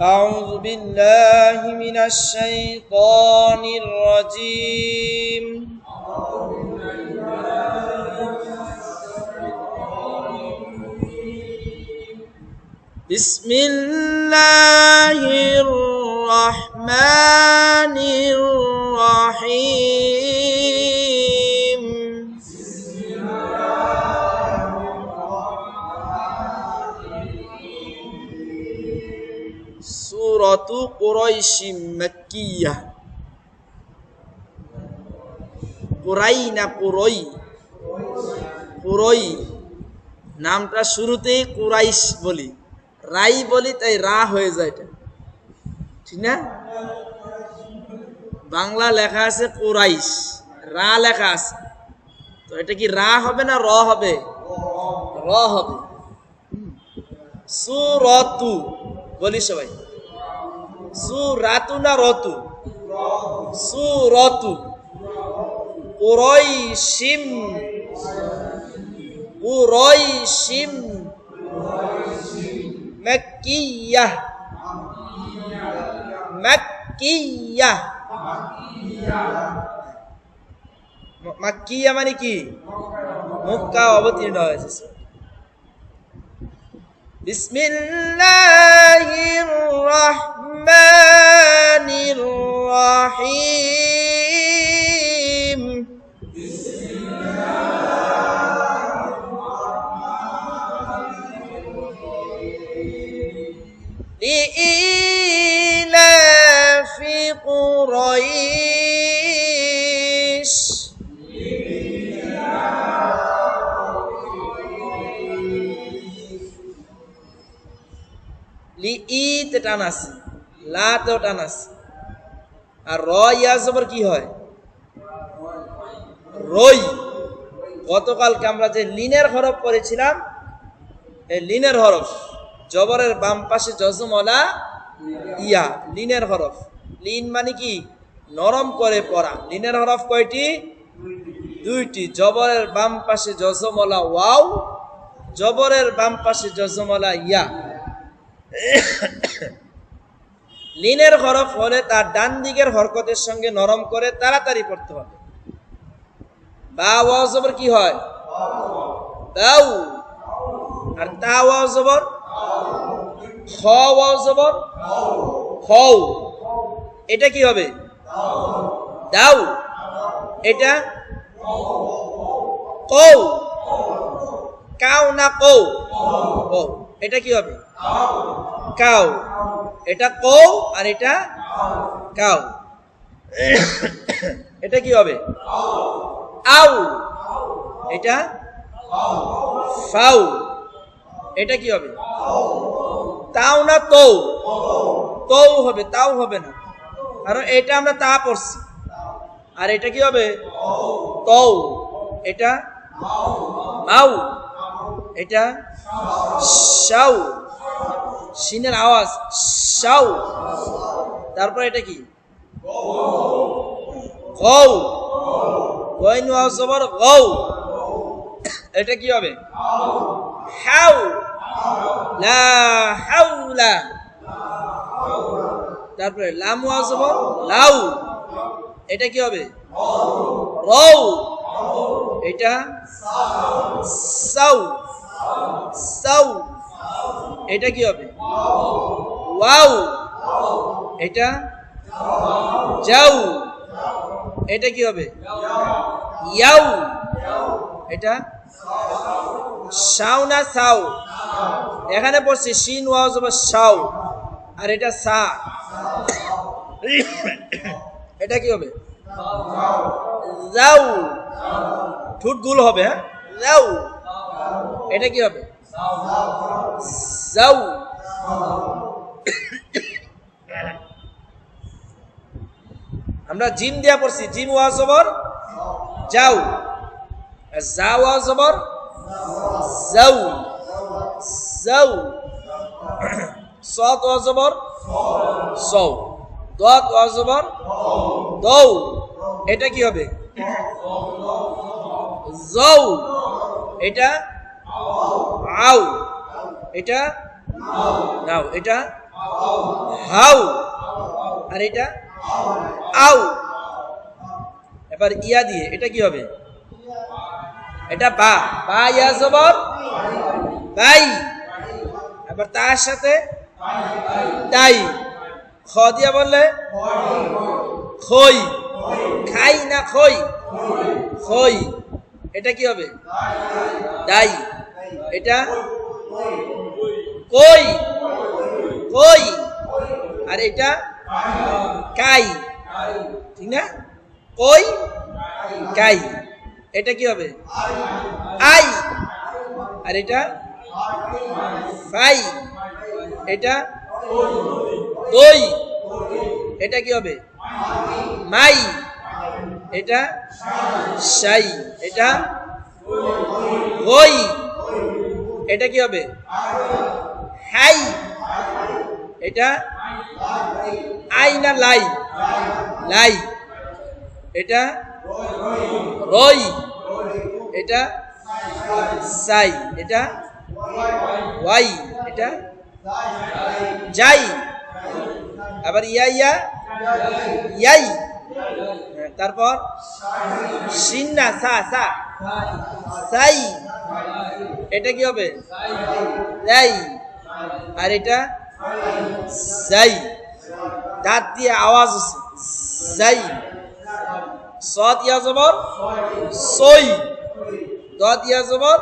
أعوذ بالله من الشيطان الرجيم بسم الله الرحمن الرحيم سورة قريش مكية কুরাই নামটা শুরুতেই কুরাইশ বলি, রাই বলি তাই রা হয়ে যায়, এটা ঠিক না? বাংলা লেখা আছে কুরাইশ, রা লেখা আছে, তো এটা কি রা হবে না র হবে? র হবে। সুরতু বলি সবাই, সুরাতু না রতু? সুরতু। কুরাইশিম মাক্কিয়াহ মাক্কিয়া মানে কি? মক্কা অবতীর্ণ হয়েছে। বিসমিল্লাহির রহমানির রহিম। লিইলাফি কুরাইশ লিইতে টান আছে, লাতেও টান আছে, আর র ইয়া জবর কি হয়? রই। গতকালকে আমরা যে লিনের হরফ পড়েছিলাম, এই লিনের হরফ জবরের বাম পাশে জজমলা ইয়া, লিনের হরফ। লিন মানে কি? নরম করে পড়া। লিনের হরফ কয়টি? দুইটি। জবরের বাম পাশে জজমলা ওয়াও, জবরের বাম পাশে জজমলা ইয়া। লিনের হরফ হলে তার ডান দিকের হরকতের সঙ্গে নরম করে তাড়াতাড়ি পড়তে হবে। বা ওয়াও জবর কি হয়? দাউ। আর তা ওয়াও জবর খ, ওয়াও জবর খও। এটা কি হবে? দাউ। এটা কও। কাউ না কও? কও। এটা কি হবে? কাউ। এটা কও আর এটা কাউ। এটা কি হবে? আউ। এটা ফাউ। এটা কি হবে? তাও না তৌ? তৌ হবে, তাও হবে না, কারণ এটা আমরা তা পড়ছি। আর এটা কি হবে? তৌ। এটা মাউ। এটা শাউ, শিনের আওয়াজ শাউ। তারপর এটা কি? গৌ। গইন ওয়াও জবর গৌ। এটা কি হবে? হাউ। লা হাউলা। তারপরে লাম ওয়াও জবর লাউ। এটা কি হবে? রৌ। এটা সাউ। সাউ। এটা কি হবে? ওয়াও। এটা যাও। এটা কি হবে? ইয়াউ। এটা শাও না সাউ? এখানে পড়ছে শিন ওয়াও জবর শাও, আর এটা সা। এটা কি হবে? যাও। ঠোঁট গুল হবে, হ্যাঁ, যাও। এটা কি হবে? যাও। আমরা জিম দিয়া পড়ছি, জিম ওয়া জবর যাও, যা ওয়া জবর যাও। যাও। সদ ওয়া জবর সৌ, দত ওয়া জবর দৌ। এটা কি হবে? যাও। এটা আউ। এটা নাও। এটা হাউ, আর এটা আউ। এবার ইয়া দিয়ে এটা কি হবে? এটা বা, বা ইয়া জবর বাই। এবার তার সাথে তাই, খ দিয়া বললে খই, খাই না খই, খই। এটা কি হবে? দাই। এটা কই, কই, আর এটা কাই, ঠিক না? কই কাই। এটা কি হবে? আই, আর এটা ফাই। এটা দই, এটা কি হবে? মাই। এটা শাই, এটা গই। এটা কি হবে? হাই। এটা আই না লাই? লাই। এটা রই। এটা সাই। এটা ওয়াই। এটা যাই। আবার ইয়া ইয়া ইয়াই। তারপর সিন্না সা সা সাই। এটা কি হবে? যাই। আর এটা যাই। দাঁত দিয়ে আওয়াজ আছে যাই। সদ ইয়া জবর সই, দদ ইয়া জবর,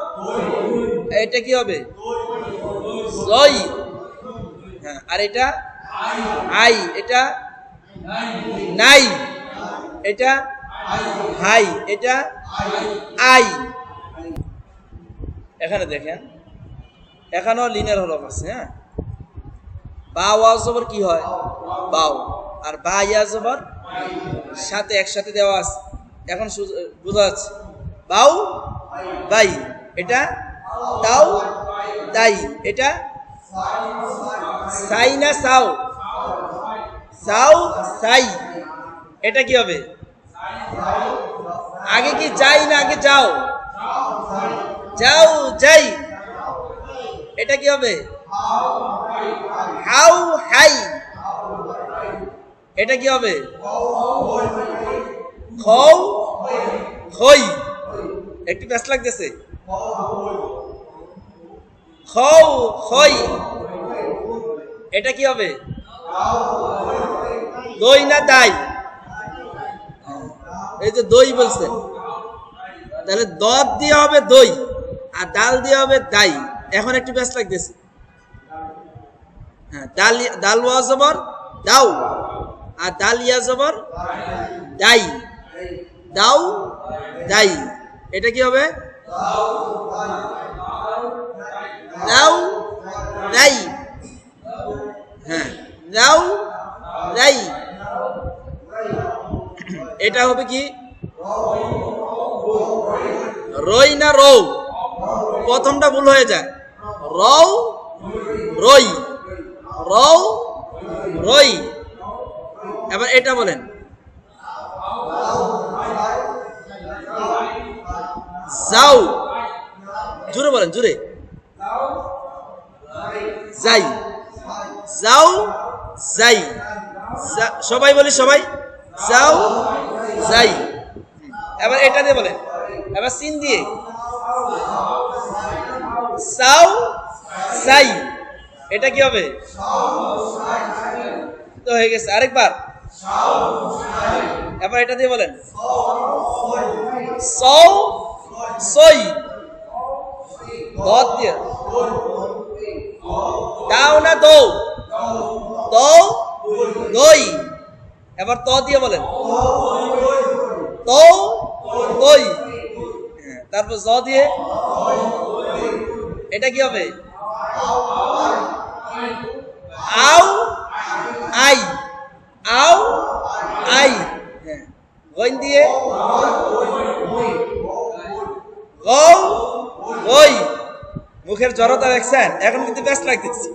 এটা কি হবে? সই। হ্যাঁ, আর এটা আই। এটা নাই। এটা হাই। এটা আই। এখানে দেখেন, এখানেও লিনের হরফ আছে। হ্যাঁ, বা ওয়া জবর কি হয়? বাও। আর বা ইয়া জবর সাথে একসাথে দেওয়া আছে। এখন বোঝা যাচ্ছে বাউ বাই। এটা তাও তাই। এটা সাই না সাও? সাও সাই। এটা কি হবে? আগে কি যাই না আগে যাও? যাও যাই। এটা কি হবে? How high. এটা কি হবে? খৌ খই। একটু ব্যস্ত লাগতেছে। খৌ খই। এটা কি হবে? দই না দাই? এই যে দই বলছেন, তাহলে দদ দিয়ে হবে দই, আর ডাল দিয়ে হবে দাই। এখন একটু ব্যস্ত লাগতেছে। হ্যাঁ, দাল ওয়া জবর দাও, আর দাল ইয়া জবর দাই। দাও দাই। এটা কি হবে? দাও দাই। হ্যাঁ, দাও দাই। এটা হবে কি? রই না রৌ? প্রথমটা ভুল হয়ে যায়। রৌ রই, রৌ রই। এবার এটা বলেন যাও। জোরে বলেন, জোরে। যাই, যাও যাই। সবাই বলি, সবাই যাও যাই। এবার এটা দিয়ে বলেন, এবার সিন দিয়ে সাও সাই। এটা কি হবে? তো হয়ে গেছে। আরেকবার। এবার এটা দিয়ে বলেন সৌ সই। দদ দিয়ে দাও না দৌ? দৌ দই। এবার ত দিয়ে বলেন তৌ দই। তারপর জ দিয়ে এটা কি হবে? আও আই, আও আই। গইন দিয়ে গৌ গই। মুখের জড়তা দেখছেন? এখন কিন্তু ব্যস্ত লাগতেছে।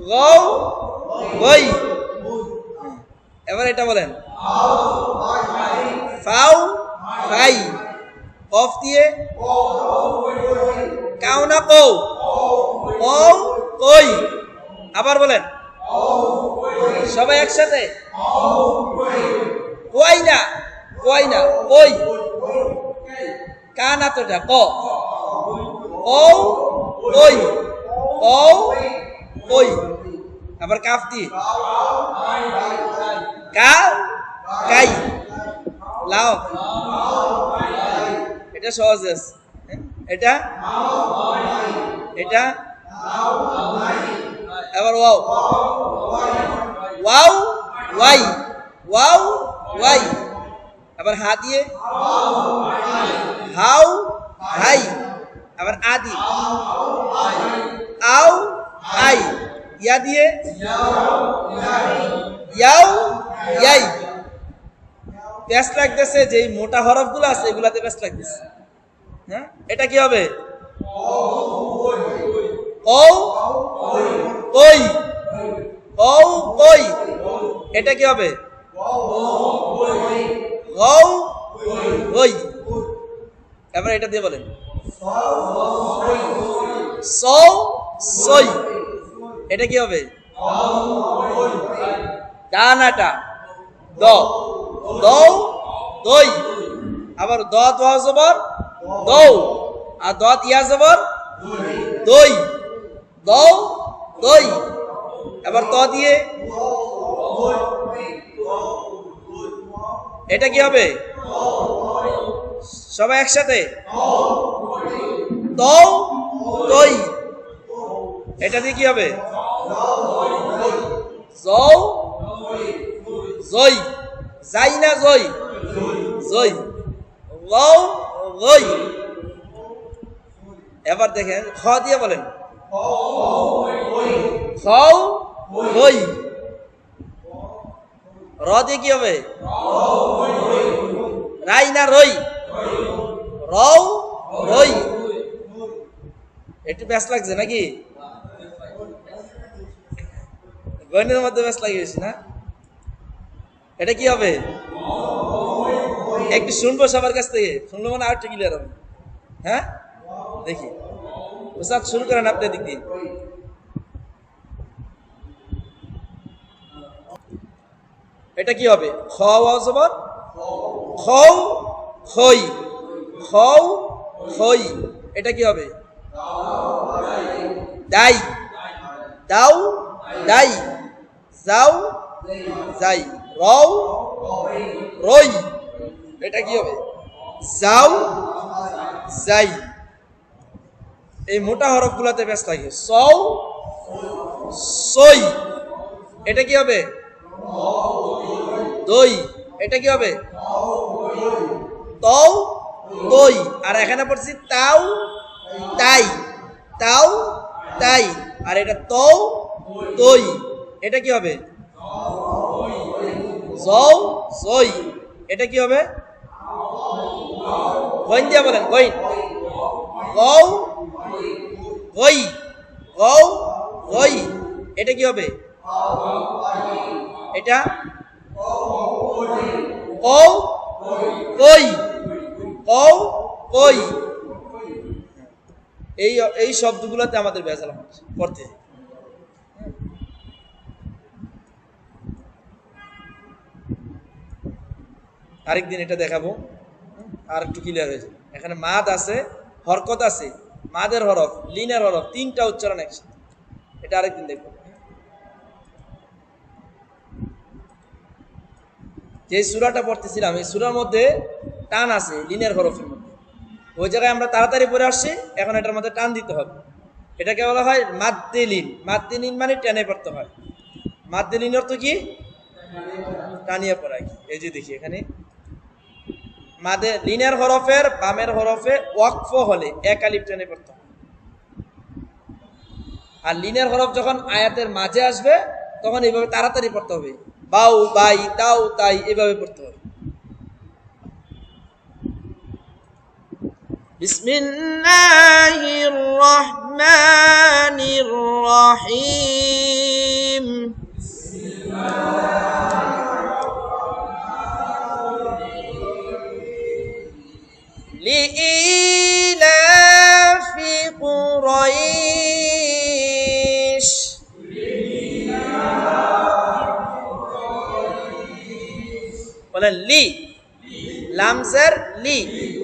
গৌ গই। এবার এটা বলেন ফাউ ফাই। কফ দিয়ে কাউ না কৌ? কৌ কই। আবার বলেন সবাই একসাথে ওই না ওই কানা তো ক ও ওই ও ওই আবার কাফ দিয়ে কা কাই লাও এটা সহজ আছে এটা এবার ওয়াও ওয়াই আবার হা দিয়ে হাউ হাই আবার আদি আও আই ইয়া দিয়ে ইয়াও ইয়াই প্যাস লাগতেছে যে মোটা হরফগুলো আছে এগুলাতে প্যাস লাগতেছে হ্যাঁ এটা কি হবে ও ওই ও ওই এটা কি হবে ও ওই এবার এটা দিয়ে বলেন সো সই এটা কি হবে ডানাটা দ দৌ দই আবার দ দোয়া জবর দৌ আর দ ইয়া জবর দই দৌ দই এবার ত দিয়ে এটা কি হবে সবাই একসাথে তৌ দই এটা দিয়ে কি হবে জৌ জই যাই না জই জই লৌ গই এবার দেখেন খ দিয়ে বলেন খৌ গই র দিয়ে কি হবে রাই না রই রৌ রই একটু ব্যস্ত লাগছে নাকি গণিতের মধ্যে ব্যস্ত লাগিয়েছি না এটা কি হবে একটু শুনবো সবার কাছ থেকে শুনলো মানে আর একটু ক্লিয়ার হবে হ্যাঁ দেখি ওসাদ শুরু করেন আপনার দিক দিয়ে এটা কি হবে খ জবর খৌ খই খৌ খই এটা কি হবে দাই দাও দাই যাও যাই রৌ রই এটা কি হবে যাও যাই এই মোটা হরফ গুলাতে ব্যস্ত লাগে সৌ সই এটা কি হবে দই এটা কি হবে তৌ দই আর এখানে পড়ছি তাও তাই তাও তাই আর এটা তৌ দই এটা কি হবে জৌ সই এটা কি হবে গইন দিয়া বলেন গইন গৌ গই গৌ গই এটা কি হবে এটা কৌ কই কৌ কই এই শব্দগুলোতে আমাদের ভেজাল করতে আরেকদিন এটা দেখাবো আর একটু ক্লিয়ার হয়েছে এখানে মাদ আছে হরকত আছে মাদের হরফ লিনের হরফ তিনটা উচ্চারণ একসাথে এটা আরেকদিন দেখবো যে সূরাটা পড়তেছিলাম এই সূরার মধ্যে টান আছে লিনের হরফের মধ্যে ওই জায়গায় আমরা তাড়াতাড়ি পড়ে আসছি এখন এটার মধ্যে টান দিতে হবে এটাকে বলা হয় মাদ্দে লিন মানে টেনে পড়তে হয় মাদ্দে লিন অর্থ কি টানিয়ে পড়ায় এই যে দেখি এখানে মাদে লিনের হরফের বামের হরফে ওয়াকফ হলে এক আলিফ টেনে পড়তে হবে আর লিনের হরফ যখন আয়াতের মাঝে আসবে তখন এইভাবে তাড়াতাড়ি পড়তে হবে বাউ বাই তাও তাই এভাবে পড়তে হবে বিসমিল্লাহির রহমানির রহিম লিইলাফি কুরাইশ বলেন লি, লামজের লি,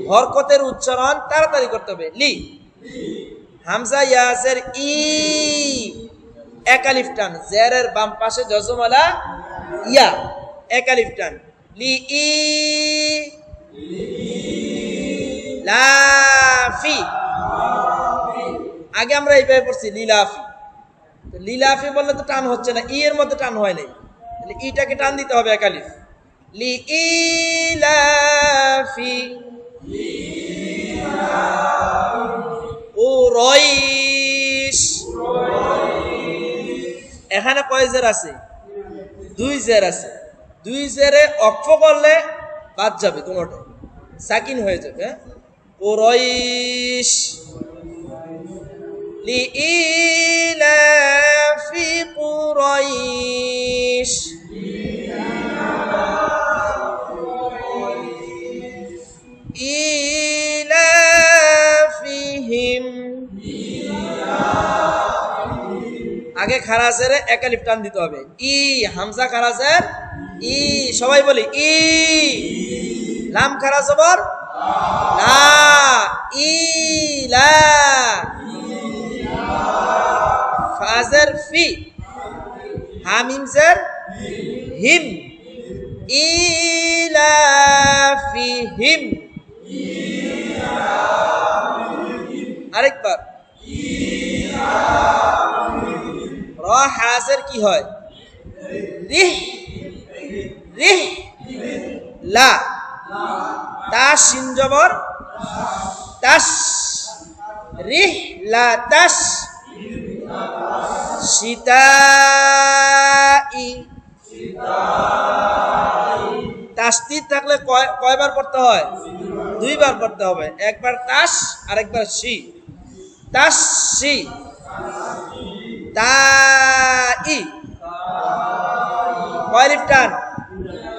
হরকতের উচ্চারণ তাড়াতাড়ি করতে হবে লি। হামজা ইয়াসের ই, এক আলিফ টান, জেরের বাম পাশে জজমালা ইয়া, এক আলিফ টান, লি ই লাফি। আগে আমরা এইভাবে পড়ছি লিলাফি, লিলাফি বললে তো টান হচ্ছে না, ই এর মধ্যে টান হয় নাই, ইটাকে টান দিতে হবে এক আলিফ। লি ইলাফি কুরাইশ, এখানে কয় জের আছে? দুই জের আছে। দুই জেরে অক্ফ করলে বাদ যাবে, কোনটা সাকিন হয়ে যাবে। কুরাইশ, লি ইলাফি কুরাইশ, ইলাফিহিম। আগে খারাজের এক আলিফ টান দিতে হবে, ই, হামজা খারাজের ই, সবাই বলি ই, লাম খারাজ জবর লা, ই লা, ফাজের ফি, হামিমজের হিম, ইলাফিহিম। আরেকবার, র হাজের কি হয়? রিহ, রিহ লা, তাস শিন জবর তাস, রিহ লা তাস, শীতাই, তাসদিদ থাকলে কয়বার পড়তে হয়? দুইবার পড়তে হবে, একবার তাস আর একবার শি, তাস শি, তাই, কয় আলিফ টান?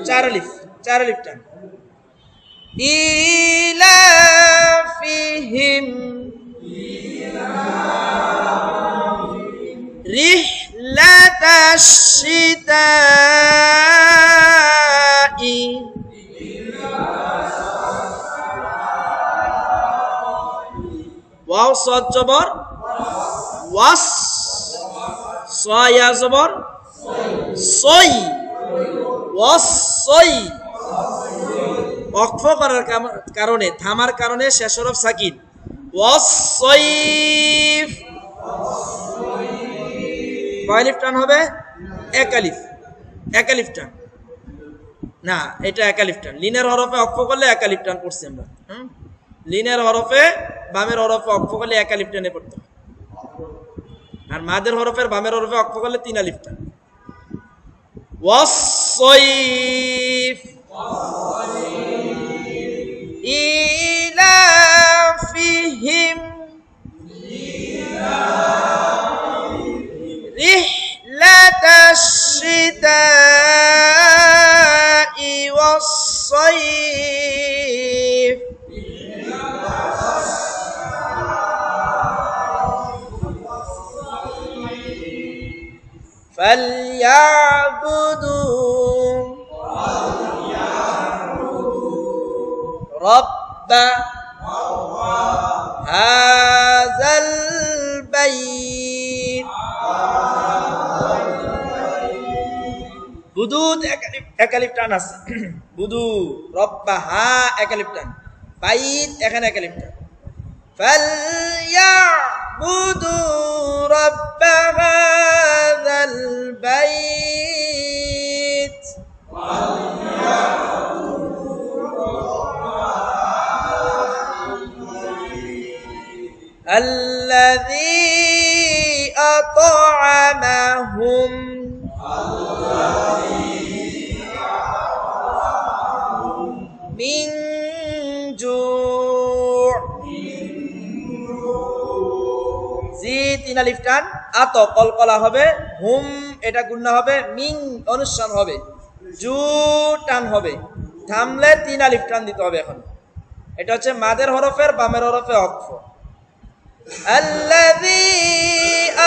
চার আলিফ, চার আলিফ টান। ইলাফিহিম রিহলাতাশ শিতাই, ওয়াও সাদ জবর ওয়াস, সয়া জবর সই, ওয়াসই, ওয়াকফ করার কারণে, থামার কারণে শেষ হরফ সাকিন, ওয়াসসাইফ। কয় আলিফ টান হবে? এক আলিফ, এক আলিফ টান না, এটা এক আলিফ টান। লিনের হরফে ওয়াকফ করলে এক আলিফ টান পড়ছি আমরা। লিনের হরফে বামের হরফে ওয়াকফ করলে এক আলিফ টানে পড়তে হবে, আর মাদের হরফের বামের হরফে ওয়াকফ করলে তিন আলিফ টান। ওয়াসসাইফ, ইলাফিহিম রিহলাতাশ শিতাই ওয়াস-সাইফ। فليعبدوا رب هذا البيت। বুদুদ এক আলিফ টান আছে, বুদু, রব্বা হা এক আলিফ টান, বাইত এখানে এক আলিফ টান। فليعبدوا رب هذا البيت الذي أطعمهم من جوع। জি তিন আলিফ টান, আত কলকলা হবে, হুম এটা গুণনা হবে, মিং অনুষ্ঠান হবে, জু টান হবে, থামলে তিন আলিফ টান দিতে হবে। এখন এটা হচ্ছে মাদের হরফের বামের হরফে অক্ফ। الذي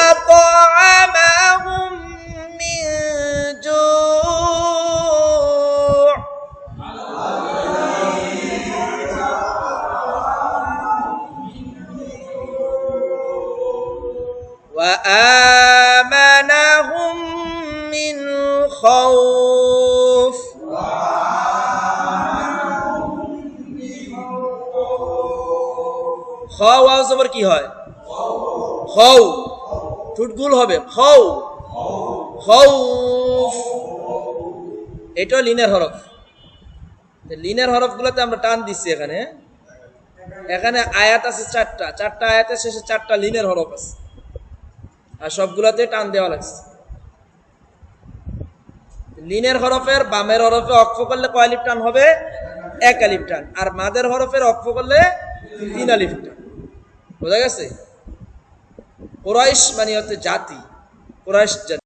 أطعمهم من جوع ওয়াও জবর কি হয়? খৌ। ঠুটগুল হবে খৌ, খৌফ। এটা লিনের হরফ। লিনের হরফগুলোতে আমরা টান দিচ্ছি এখানে। এখানে আয়াত আছে চারটা, চারটা আয়াতের শেষে চারটা লিনের হরফ আছে, আর সবগুলোতে টান দেওয়া লাগছে। লিনের হরফের বামের হরফে অক্ফ করলে কয় আলিফ টান হবে? 1 আলিফ টান। আর মাদের হরফের অক্ফ করলে 3 আলিফ টান। বোঝা গেছে? কুরাইশ মানে হচ্ছে জাতি, কুরাইশ জাতি।